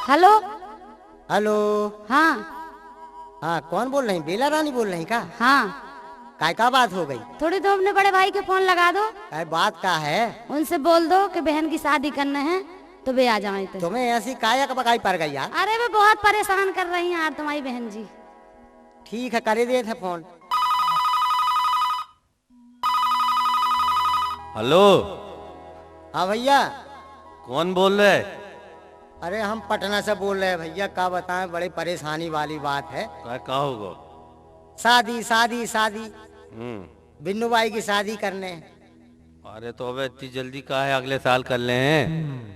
Hello. Hello. हाँ हाँ, कौन बोल रही? बेला रानी बोल रही का? हाँ, काय का बात हो गई? थोड़ी तो अपने बड़े भाई के फोन लगा दो, काय बात का है? उनसे बोल दो कि बहन की शादी करना है तो वे आ जाए। तो तुम्हें ऐसी काया का बकाई पड़ गई यार? अरे वे बहुत परेशान कर रही हैं यार तुम्हारी बहन जी। ठीक है, करे दे थे फोन। हेलो। हाँ भैया। कौन बोल रहे? अरे हम पटना से बोल रहे हैं भैया, का बताएं, बड़ी परेशानी वाली बात है। क्या होगा? शादी शादी शादी, बिन्नू बाई की शादी करने। अरे तो अब इतनी जल्दी का है, अगले साल कर ले हैं।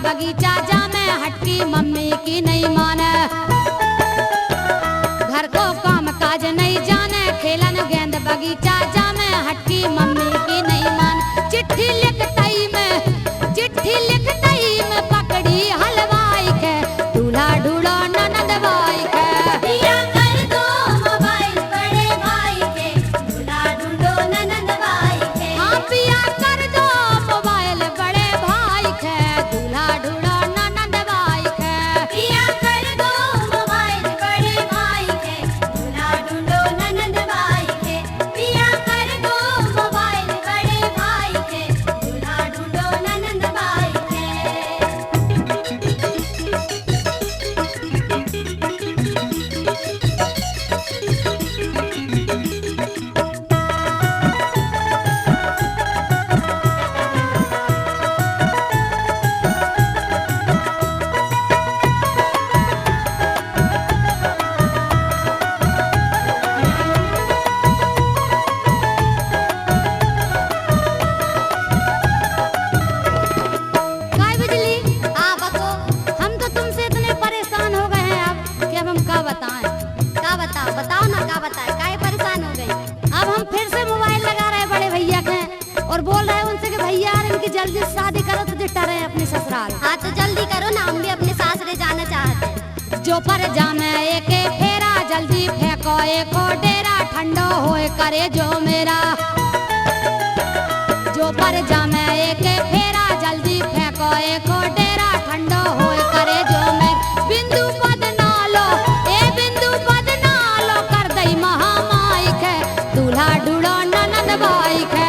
बगीचा जा में हटकी मम्मी की नहीं माने, घर को काम काज नहीं जाने, खेलन गेंद बगीचा जा में हटकी मम्मी की नहीं माने। चिट्ठी लिखतई में पकड़ी हलवाई के, दूल्हा ढूंढो ननद बाई के। पिया कर दो मोबाइल बड़े भाई के, दूल्हा ढूंढो ननद बाई के। हाँ पिया कर दो मोबाइल बड़े भाई के, दूल्हा ढूंढो ननद बाई के। पिया कर दो मोबाइल बड़े भाई के, दूल्हा ढूंढो ननद बाई के। पिया कर दो मोबाइल बड़े भाई के, दूल्हा ढूंढो ननद बाई के। काय बिजली, हम तो तुमसे इतने परेशान हो गए हैं अब कि अब हम क्या बताएं। का बताओ, बताओ ना का बताए, काहे परेशान हो गई? अब हम फिर से मोबाइल लगा रहे हैं बड़े भैया के और बोल रहे हैं उनसे कि भैया यार इनकी जल्दी से शादी करो तो दिट्टा रहे अपने ससुराल। हाँ तो जल्दी करो ना, हम भी अपने सासरे जाना चाहते हैं। जो पर जामे एक फेरा, जल्दी फेंको एको डेरा, ठंडो होए करे जो मेरा। जो पर जामे एक फेरा, जल्दी फेंको एको डेरा, ठंडो होए करे जो मेरा। बिंदु बदनालो बिंदु बदनालो कर दई महामाई के, दूल्हा ढूंढो ननद बाई के।